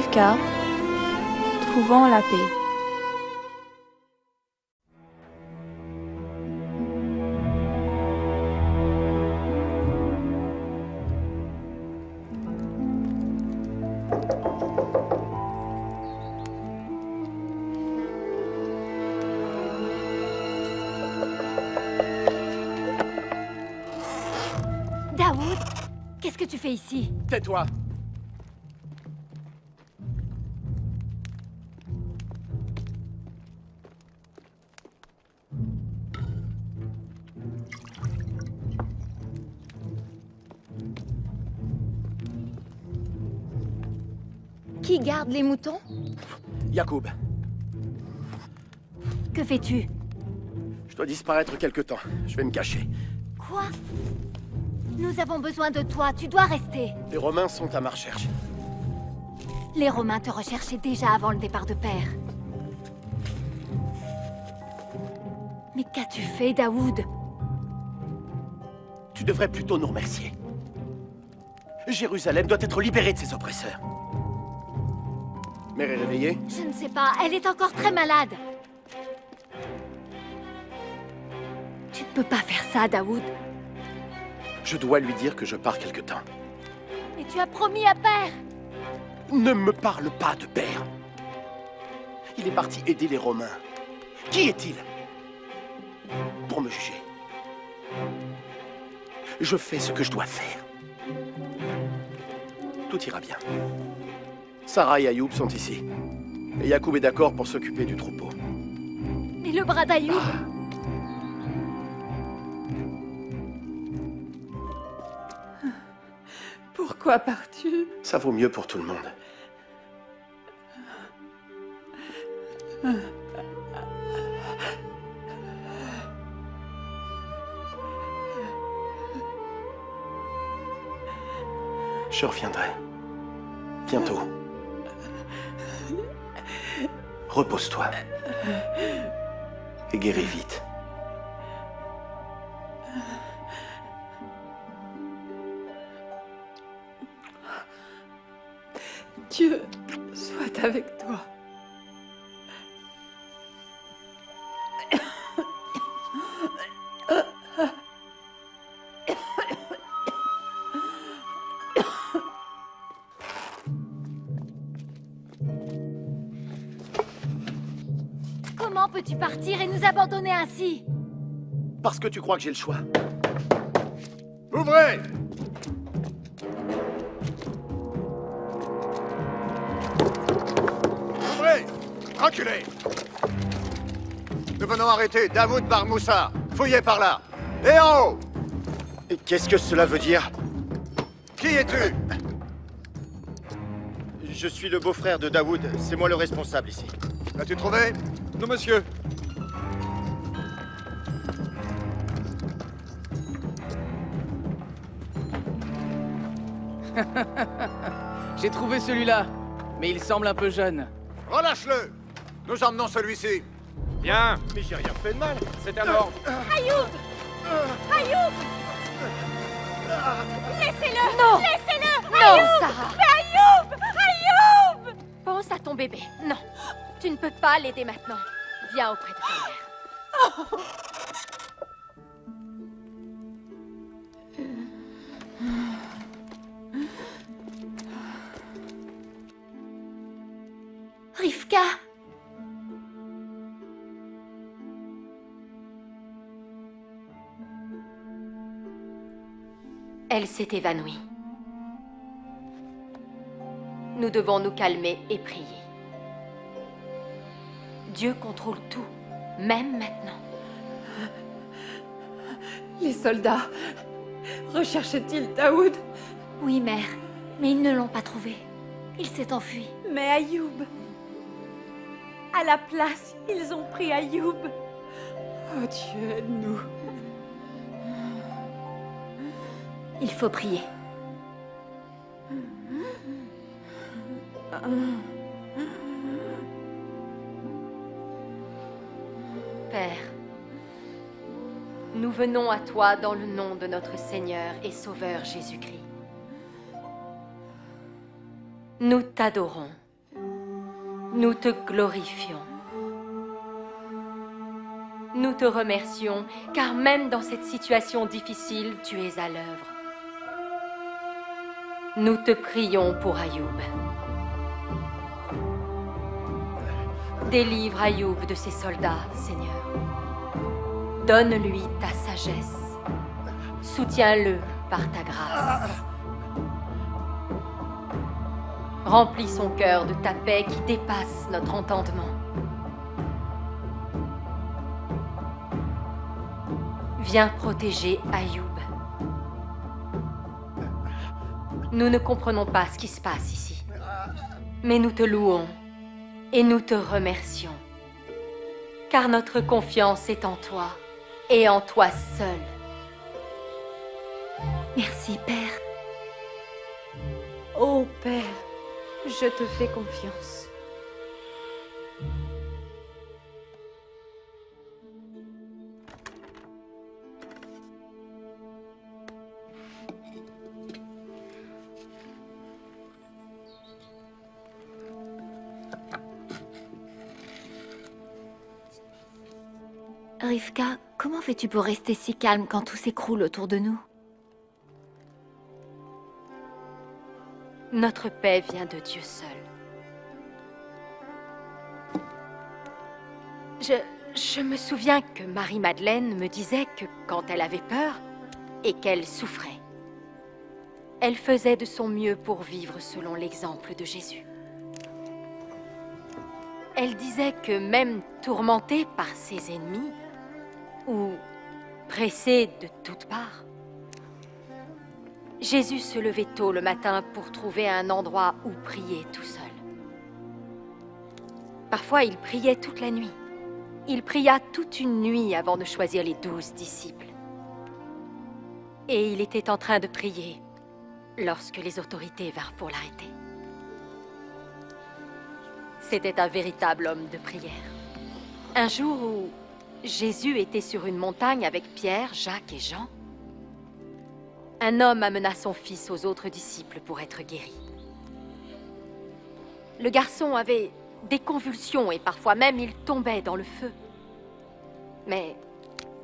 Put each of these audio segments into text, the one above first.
Rivka, trouvant la paix. Daoud, qu'est-ce que tu fais ici? Tais-toi! Qui garde les moutons? Yacoub, Que fais-tu? je dois disparaître quelque temps. Je vais me cacher. Quoi? Nous avons besoin de toi, tu dois rester. Les Romains sont à ma recherche. Les Romains te recherchaient déjà avant le départ de Père. Mais qu'as-tu fait, Daoud? Tu devrais plutôt nous remercier. Jérusalem doit être libérée de ses oppresseurs. Mère est réveillée? Je ne sais pas, elle est encore très malade. Tu ne peux pas faire ça, Daoud. Je dois lui dire que je pars quelque temps. Mais tu as promis à Père. Ne me parle pas de Père. Il est parti aider les Romains. Qui est-il? Pour me juger. Je fais ce que je dois faire. Tout ira bien. Sarah et Ayoub sont ici. Et Yacoub est d'accord pour s'occuper du troupeau. Mais le bras d'Ayoub... Pourquoi pars-tu? Ça vaut mieux pour tout le monde. Je reviendrai. Bientôt. Repose-toi. Et guéris vite. Dieu soit avec toi. Comment peux-tu partir et nous abandonner ainsi? Parce que tu crois que j'ai le choix. Ouvrez! Ouvrez! Reculez! Nous venons arrêter Daoud Bar Moussa. Fouillez par là. Et en haut! Et qu'est-ce que cela veut dire? Qui es-tu? Je suis le beau-frère de Daoud. C'est moi le responsable ici. L'as-tu trouvé? Non, monsieur. J'ai trouvé celui-là, mais il semble un peu jeune. Relâche-le! Nous emmenons celui-ci. Bien. Mais j'ai rien fait de mal. C'est un ordre. Ayoub! Ayoub! Laissez-le! Non! Laissez-le! Non, Sarah! Ayoub! Ayoub! Pense à ton bébé. Non, tu ne peux pas l'aider maintenant. Viens auprès de ta mère. Rivka! Elle s'est évanouie. Nous devons nous calmer et prier. Dieu contrôle tout, même maintenant. Les soldats recherchaient-ils Daoud? Oui, mère, mais ils ne l'ont pas trouvé. Il s'est enfui. Mais Ayoub. À la place, ils ont pris Ayoub. Oh Dieu, aide-nous. Il faut prier. Père, nous venons à toi dans le nom de notre Seigneur et Sauveur Jésus-Christ. Nous t'adorons Nous te glorifions. Nous te remercions, car même dans cette situation difficile, tu es à l'œuvre. Nous te prions pour Ayoub. Délivre Ayoub de ses soldats, Seigneur. Donne-lui ta sagesse. Soutiens-le par ta grâce. Remplis son cœur de ta paix qui dépasse notre entendement. Viens protéger Ayoub. Nous ne comprenons pas ce qui se passe ici, mais nous te louons et nous te remercions, car notre confiance est en toi et en toi seul. Merci, Père. Ô Père, je te fais confiance. Rivka, comment fais-tu pour rester si calme quand tout s'écroule autour de nous? Notre paix vient de Dieu seul. Je me souviens que Marie-Madeleine me disait que quand elle avait peur et qu'elle souffrait, elle faisait de son mieux pour vivre selon l'exemple de Jésus. Elle disait que même tourmentée par ses ennemis, ou pressée de toutes parts, Jésus se levait tôt le matin pour trouver un endroit où prier tout seul. Parfois, il priait toute la nuit. Il pria toute une nuit avant de choisir les 12 disciples. Et il était en train de prier lorsque les autorités vinrent pour l'arrêter. C'était un véritable homme de prière. Un jour où Jésus était sur une montagne avec Pierre, Jacques et Jean, un homme amena son fils aux autres disciples pour être guéri. Le garçon avait des convulsions et parfois même il tombait dans le feu. Mais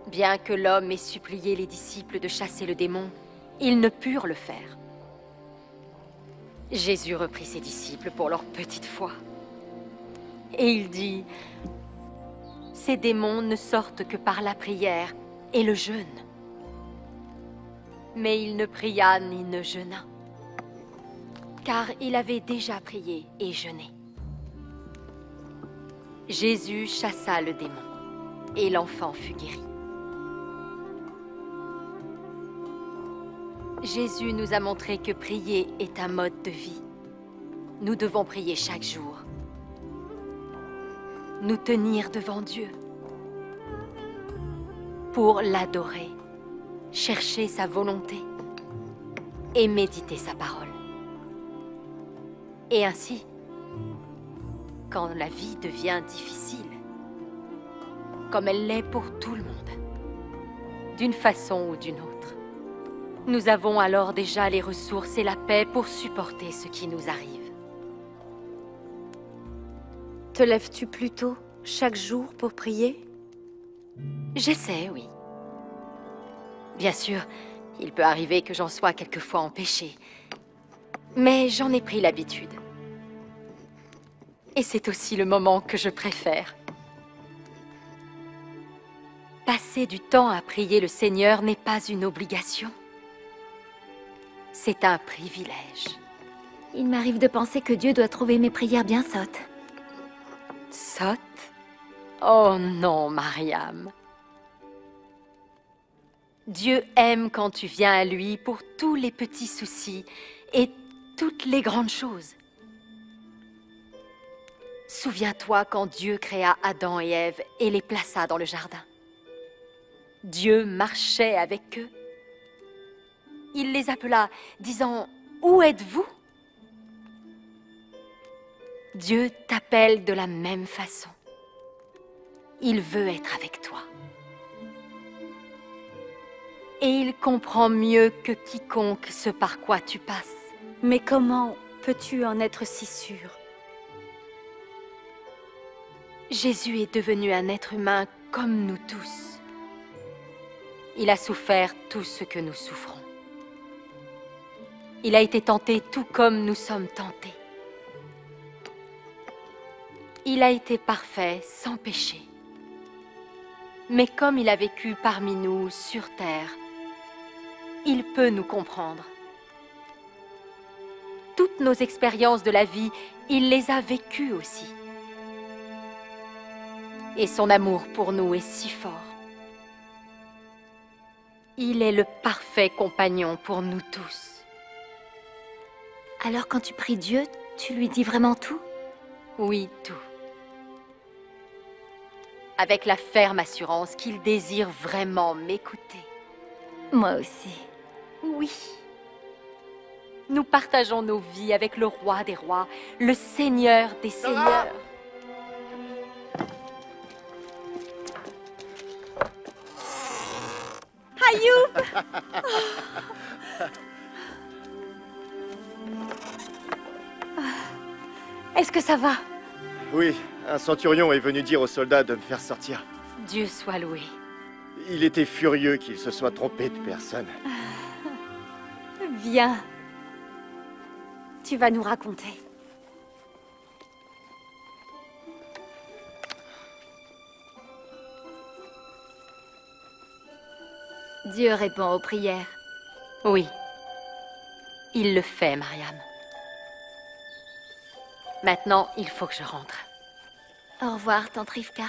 bien que l'homme ait supplié les disciples de chasser le démon, ils ne purent le faire. Jésus reprit ses disciples pour leur petite foi. Et il dit, « Ces démons ne sortent que par la prière et le jeûne. » Mais il ne pria ni ne jeûna, car il avait déjà prié et jeûné. Jésus chassa le démon, et l'enfant fut guéri. Jésus nous a montré que prier est un mode de vie. Nous devons prier chaque jour. Nous tenir devant Dieu pour l'adorer, chercher sa volonté et méditer sa parole. Et ainsi, quand la vie devient difficile, comme elle l'est pour tout le monde, d'une façon ou d'une autre, nous avons alors déjà les ressources et la paix pour supporter ce qui nous arrive. Te lèves-tu plus tôt chaque jour pour prier? J'essaie, oui. Bien sûr, il peut arriver que j'en sois quelquefois empêchée, mais j'en ai pris l'habitude. Et c'est aussi le moment que je préfère. Passer du temps à prier le Seigneur n'est pas une obligation. C'est un privilège. Il m'arrive de penser que Dieu doit trouver mes prières bien sottes. Sotte? Oh non, Mariam. Dieu aime quand tu viens à lui pour tous les petits soucis et toutes les grandes choses. Souviens-toi quand Dieu créa Adam et Ève et les plaça dans le jardin. Dieu marchait avec eux. Il les appela, disant « Où êtes-vous » Dieu t'appelle de la même façon. Il veut être avec toi. Et il comprend mieux que quiconque ce par quoi tu passes. Mais comment peux-tu en être si sûr? Jésus est devenu un être humain comme nous tous. Il a souffert tout ce que nous souffrons. Il a été tenté tout comme nous sommes tentés. Il a été parfait, sans péché. Mais comme il a vécu parmi nous, sur terre, il peut nous comprendre. Toutes nos expériences de la vie, il les a vécues aussi. Et son amour pour nous est si fort. Il est le parfait compagnon pour nous tous. Alors quand tu pries Dieu, tu lui dis vraiment tout? Oui, tout. Avec la ferme assurance qu'il désire vraiment m'écouter. Moi aussi. Oui. Nous partageons nos vies avec le roi des rois, le seigneur des seigneurs. Ayoub! Est-ce que ça va? Oui, un centurion est venu dire aux soldats de me faire sortir. Dieu soit loué. Il était furieux qu'il se soit trompé de personne. Viens. Tu vas nous raconter. Dieu répond aux prières. Oui. Il le fait, Mariam. Maintenant, il faut que je rentre. Au revoir, tante Rivka.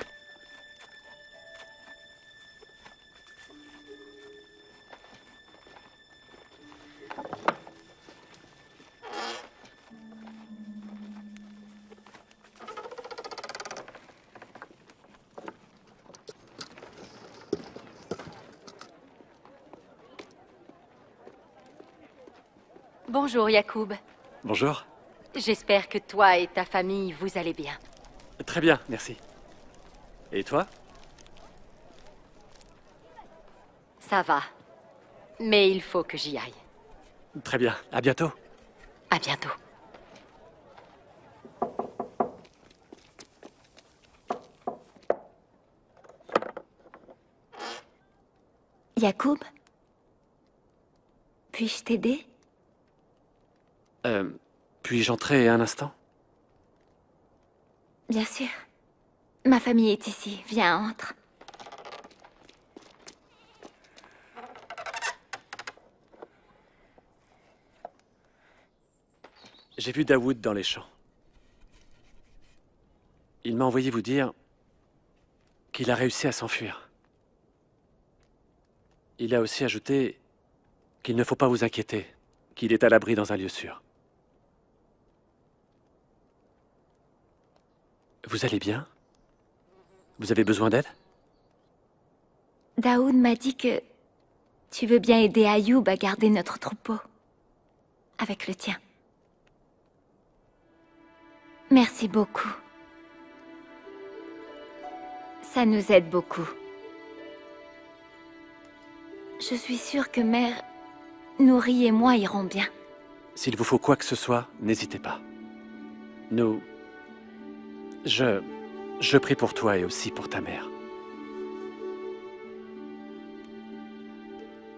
Bonjour, Yacoub. Bonjour. J'espère que toi et ta famille, vous allez bien. Très bien, merci. Et toi? Ça va. Mais il faut que j'y aille. Très bien, à bientôt. À bientôt. Yacoub? Puis-je t'aider? Puis-je entrer un instant? Bien sûr. Ma famille est ici. Viens, entre. J'ai vu Daoud dans les champs. Il m'a envoyé vous dire qu'il a réussi à s'enfuir. Il a aussi ajouté qu'il ne faut pas vous inquiéter, qu'il est à l'abri dans un lieu sûr. Vous allez bien? Vous avez besoin d'aide? Daoud m'a dit que tu veux bien aider Ayoub à garder notre troupeau. Avec le tien. Merci beaucoup. Ça nous aide beaucoup. Je suis sûre que Mère, Nourri et moi irons bien. S'il vous faut quoi que ce soit, n'hésitez pas. Je prie pour toi et aussi pour ta mère.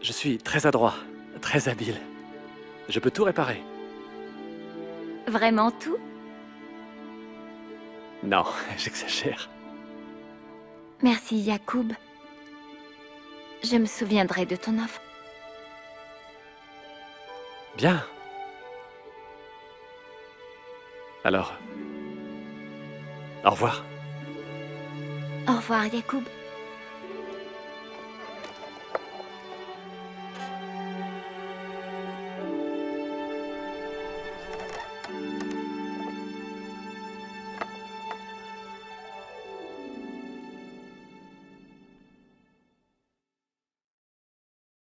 Je suis très adroit, très habile. Je peux tout réparer. Vraiment tout? Non, j'exagère. Merci, Yacoub. Je me souviendrai de ton offre. Bien. Alors, au revoir. Au revoir, Yacoub.